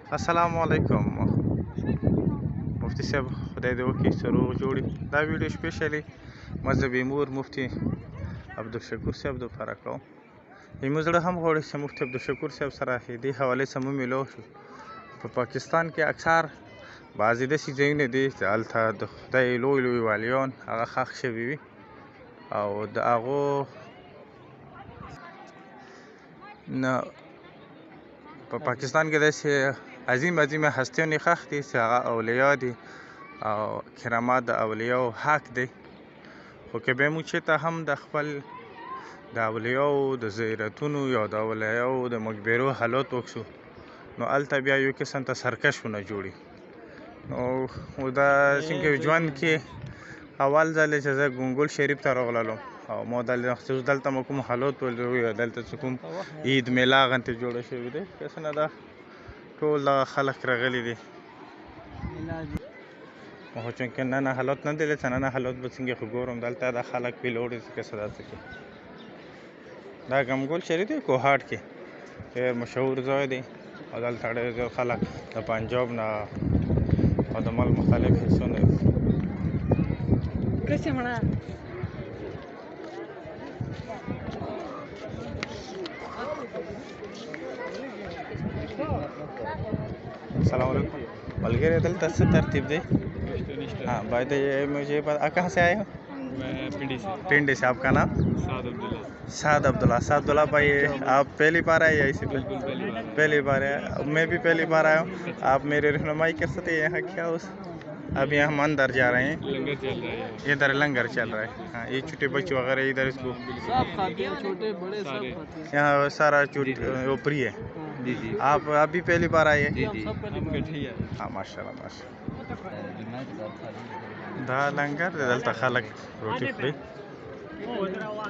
अस्सलामुअलैकुम मुफ्ती साहब खुदा दे वकी सरूग जोड़ी दा वीडियो स्पेशली मजहबी मूर मुफ्ती अब्दुलशकूर साहब दो पारा कहूँ मुजड़ हम घोड़े से मुफ्ती अब्दुलशकूर साहब सरा दे हवाले से मिलो पाकिस्तान के अक्सर बाजी दसी जैन दे अलथा खुदाई लोई लोई वालियन आगा खाक शवी او د هغو نه په پاکستان کې داسې عظیم هستیو نښخ دي چې هغه اولیاء دي او کرامات د اولیاءو حق دی خو که به مو چېرته هم د خپل د اولیاءو د زیارتونو یا د اولیاءو د مقبرو حالات وکړو نو هلته بیا یو قسم ته سرکشونه جوړي نو دا څنګه ژوند کې اول ځل چې زه ګونګل شریف ته راغلم او ما خصوص دلته مو کوم حالات ولرو دلته چې کوم عید میله غونډې جوړه شوې ده کس نه ده ټول دغه خلک راغلي دي خو چونکې نن حالات نه دي چې نن حالات به څنګه خو ګورم دلته د خلک پیلوړي چې څه داسې کې دا ګمګل شریف دی کوهاټ کې ډېر مشهور ځای دی او دلته ډېر خلک د پنجاب نه او د ملک مختلف حصو نه कैसे मना अस्सलाम वालेकुम बलगेरे दल दस तरतीब दे हाँ भाई तो ये मुझे आप कहाँ से आए हो? मैं पिंडी से आपका नाम? साद अब्दुल्ला भाई आप पहली बार आए या इससे पहली बार आए मैं भी पहली बार आया हूँ आप मेरी रहनुमाई कर सकते हैं यहाँ क्या उस अभी हम अंदर जा रहे हैं लंगर चल रहा है इधर लंगर चल रहा है हाँ ये छोटे बच्चे वगैरह इधर इसको सब खाते हैं छोटे बड़े सब खाते हैं यहाँ सारा ऊपरी है जी जी आप अभी पहली बार आए जी जी हम गठी है हाँ माशाल्लाह दा लंगर दलता खलक रोटी फ्री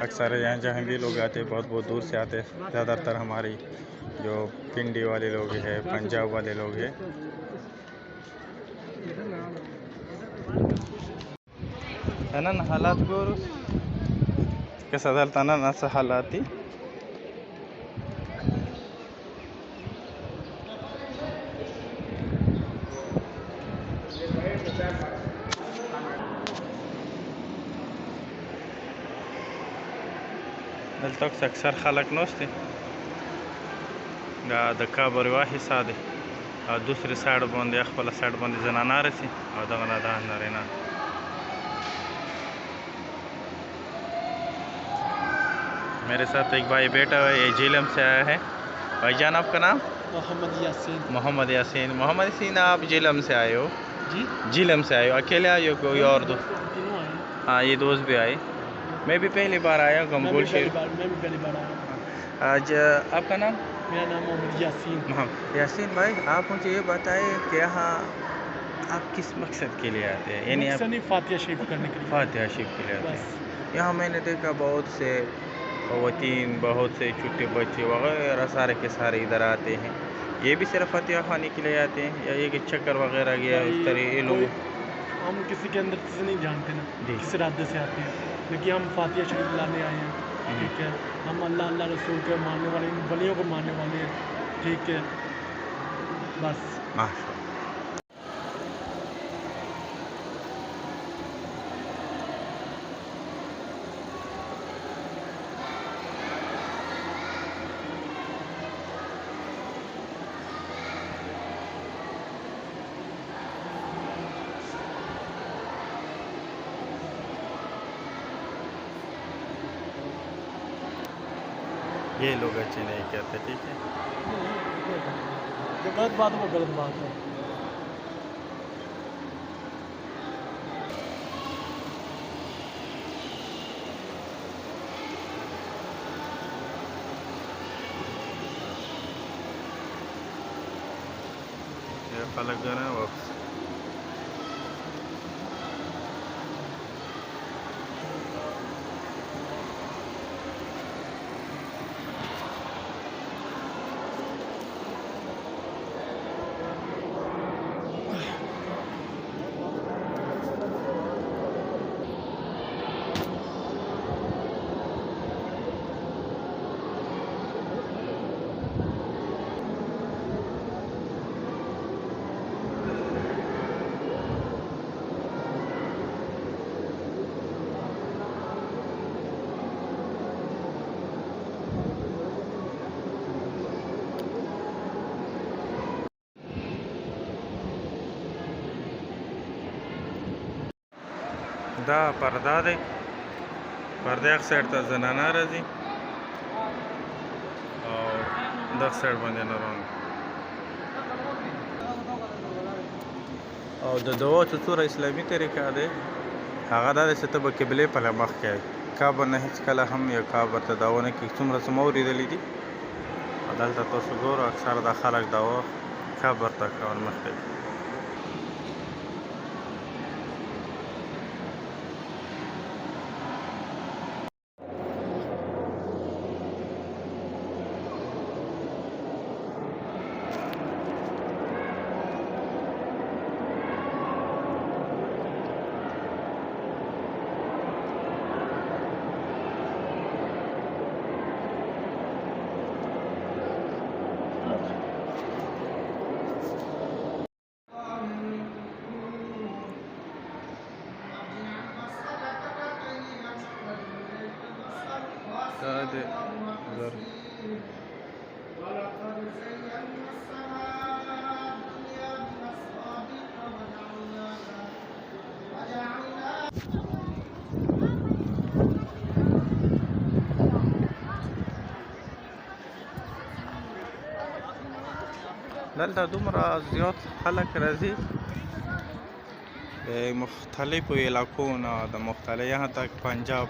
अक्सर यहाँ जहाँ भी लोग आते हैं बहुत बहुत दूर से आते हैं ज़्यादातर हमारी जो पिंडी वाले लोग हैं पंजाब वाले लोग हैं नन हालात गोरु कैसा दलता नन ऐसा हालाती دلته اکثر خلک نوسته دا د کابر واحد ساده او دوسری سایډ باندې خپل سایډ باندې زنانه رسي او دغه نه ده نارینه मेरे साथ एक भाई बैठा हुआ है ये झीलम से आया है भाईजान आपका नाम? मोहम्मद यासीन आप झीलम से आए हो जी झीलम से आए हो अकेले आए हो कोई और दोस्त? हाँ ये दोस्त भी आए मैं भी पहली बार आया गमगोल शरीफ मैं भी पहली बार आया आज आपका नाम? मेरा नाम मोहम्मद यासीन भाई आप मुझे ये बताएं कि यहाँ आप किस मकसद के लिए आते हैं यानी आप फातिहा शरीफ करने के लिए फातिहा शरीफ के लिए आते हैं यहाँ मैंने देखा बहुत से ख़वातीन बहुत से छोटे बच्चे वगैरह सारे के सारे इधर आते हैं ये भी सिर्फ फातिहा खाने के लिए आते हैं या ये कि चक्कर वगैरह गया उस तरह ये लोग हम किसी के अंदर से नहीं जानते ना जी। किस इरादे से आते हैं लेकिन हम फातिहा शरीफ लाने आए हैं ठीक है हम अल्लाह रसूल के मानने वाले इन वलियों को मानने वाले हैं ठीक है बस माशा ये लोग अच्छे नहीं कहते ठीक है जो गलत बात है वो गलत बात है ये फलक जो है ना वापस دا پرده دی پرده یغ سایډ ته زنانه راځي او دغه سایډ باندې نارون او د دعا چې څومره اسلامي طریقه دی هغه دا دی چې ته به قبلې په مخ کوې کعبه نه هېڅ کله هم یو کعبه ته دعا نه کوي څومره څه ما اورېدلي دي دلته تاسو ګورو اکثره دا خلک دعا قبر ته کول مخ کوي دا دی زر دلته دومره زیات خلک راځي د مختلفو علاقو نه د مختلف یهاں تک پنجاب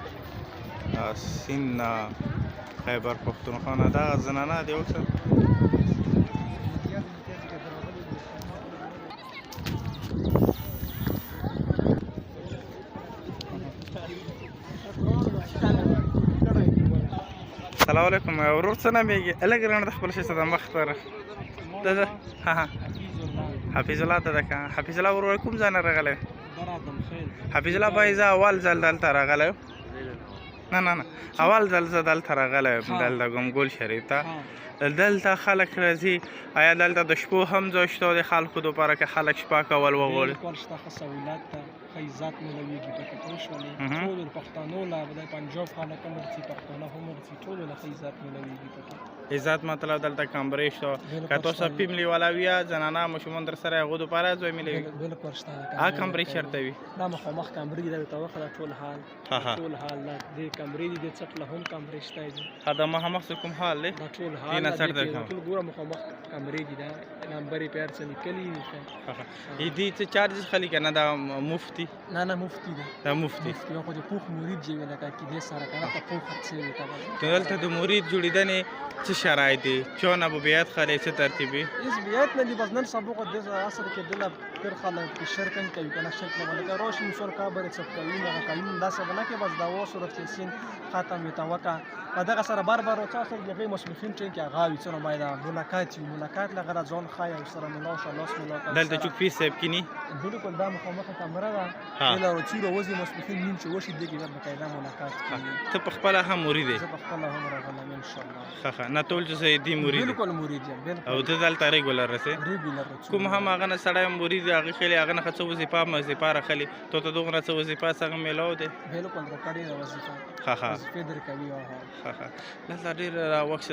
سیند نه خیبر پښتونخوا نه دغه زنانه دي اوس السلام علیکم ورور څه نومیږي لږ رانه د خپل شي څه د مخ ته حفیظ الله ته ده که حفیظ الله ورور کوم ځای نه راغلی حفیظ الله بای زه اول ځل دلته راغلی نه اول ځل زه دلته راغلی یم دلته ګمګل شریف ته دلته خلک راځي آیا دلته د شپو هم ځای شته د خلکو دپاره که خلک شپه کول وغواړي بالکل شته ښه سهولت ده ښه عزت میلویږي پکې پوه شولې ټولو پښتنو له د پنجاب خلک هم ورځي پښتانه هم ورځي ټولو له ښه عزت میلویږي پکې عزت مطلب دلته کمرې شته که تاسو فیملی والا ویا زنانه ماشومان در سره هغو دپاره ځای میلوي بالکل شته هغه کمرې چېرته وي دا مخامخ کمرې دي درته وښله ټول حال ټول حال دا دې کمرې دي د څټ له هم کمرې شته دي دا مخامخ څه کوم حال دی دا ټول حال دینه څټ ده ټول ګوره مخامخ کمرې دي دا نمبر یې پیر څه لیکلي دي څه چارجز خالي که نه دا مفتی نه مفتی ده دا مفتی یو خو د پوخ مرید جوړ لکه کیدې سره کنه ته پوخ څه ته دلته د مرید جوړېدنې څه شرایط دي چون ابو بیعت خالی څه ترتیبي هیڅ بیعت نه دي بس نن سبق د عصر کې دله پر خلک کې شرک کوي کنه شرک نه ولکه روشن مسور کابر څه کوي نه کوي دا څه نه کې بس دا و صورت کې سین ختم یتوکا په دغه سره بار او تاسو د غي مسلمانین چې غاوي څنګه باید ملاقات لغره ځون خای او سره ملاو شاء الله ملاقات دلته چوک فی صاحب کینی بالکل دا مخامخ کیمرا ده له روچو وځي مسلمانین نیم چې وشي دغه د بقایدا ملاقات کوي ته په خپل هم مرید زه په خپل هم راغلم ان شاء الله نه ټول چې دی مرید بالکل مرید یم او ته دلته ریګولر رسې کوم هم هغه نه سړی مرید هغه خلی هغه نه څه وظیفه مزیفه راخلی ته دغه څه وظیفه څنګه میلاو دی بالکل راکړی وظیفه فدر کوي دلته ډېر وخت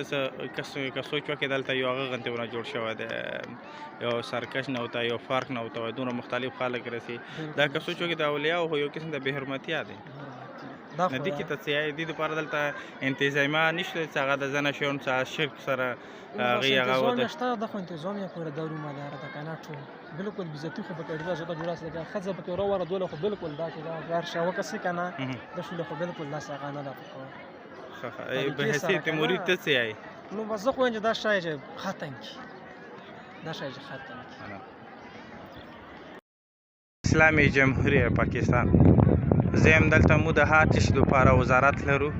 که سوچ وکړې دلته یو هغه غنتونه جوړ شوی دی یو سرکش نه وته یو فرق نه وته دومره مختلف خلک رسي دا که سوچ وکړې د اولیاو خو یو قسم د بېحرمتیا دی نه دي کې ته څه دې دپاره دلته انتظامه نشته چې هغه د زنه شیانو څخه شرک سره هغې هغه انتظام شته د خو انتظام یې پورې دارو مداره ده که نه ټول بالکل بېزتي خو پکې ډېره زیاته جوړه سوه ښځه پکې وروره دوله خو بالکل دا چې دا غیر شوه کسې که نه د شوله خو بالکل داسې هغه نه ده پکار به حیثیت مرید ته څه یایي نو بس زه خو وایم چې دا شی چې ختم کړي دا شی چې ختم کړي اسلامي جمهوریت پاکستان زه یم دلته مو د هر چیز دپاره وزارت لرو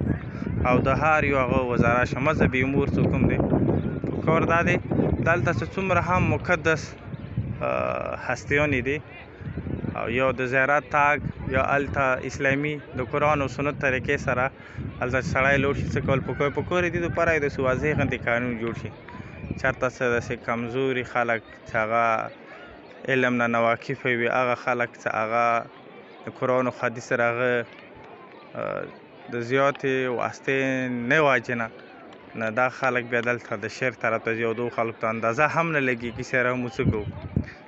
او د هر یو هغه وزارت شه مذهبي امور څه کوم دی پکار دا دی دلته چې څومره هم مقدس هستیانې دي او یو د زیارت تاګ یا هلته اسلامي د قرآن او سنت طریقې سره هلته سړی لوړ شي څه کول پکار دي دپاره یې داسې واضح غوندې قانون جوړ شي چېرته څه داسې کمزوري خلک چې هغه علم نه ناواقفه وي هغه خلک چې هغه د قرآن او حدیث سره هغه د زیاتې واسطې نه واجې نه دا خلک بیا دلته د شرک طرف ته ځي او دغو خلکو ته اندازه هم نه لګېږي چې سره موږ څه کوو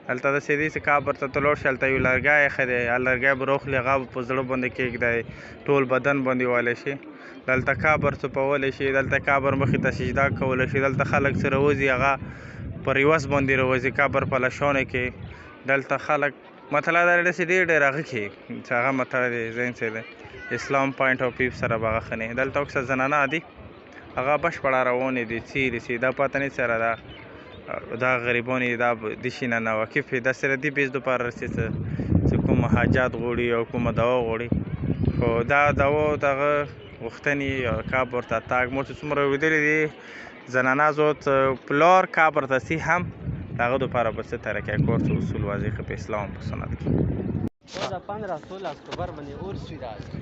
هلته داسې دي چې کابر ته ته لاړ شې هلته یو لرګی ایښی دی هغه لرګی به راخلي هغه به په زړه باندې کېږدی ټول بدن باندې وهلی شي دلته کابر څپولی شي دلته کابر مخې ته سجده کولی شي دلته خلک چې راوځي هغه په ریوس باندې راوځي کابر په لشانو کې دلته خلک مطلب دا داسې ډېر هغه کې چې هغه مطلب دی ذهن چې دی اسلام پوینټ آف ویو سره به هغه ښه نه دلته اکثر زنانه دي هغه بشپړه روانې دي څیرې سي دا پته نه سره دا غریبان یې دا د شي نه ناواقف وي دا سره دي بیز دپاره رسي چې کوم حاجات غواړي او کومه دوا غواړي خو دا دوا دغه غوښتنې کابر ته تګ موږ چې څومره اورېدلي دي زنانه زوت پلار کابر ته سي هم د هغه دپاره به څه طریقه کار څه اصول واضح په اسلام په سنت کې 15-16 اکتوبر باندې اور شوي راځي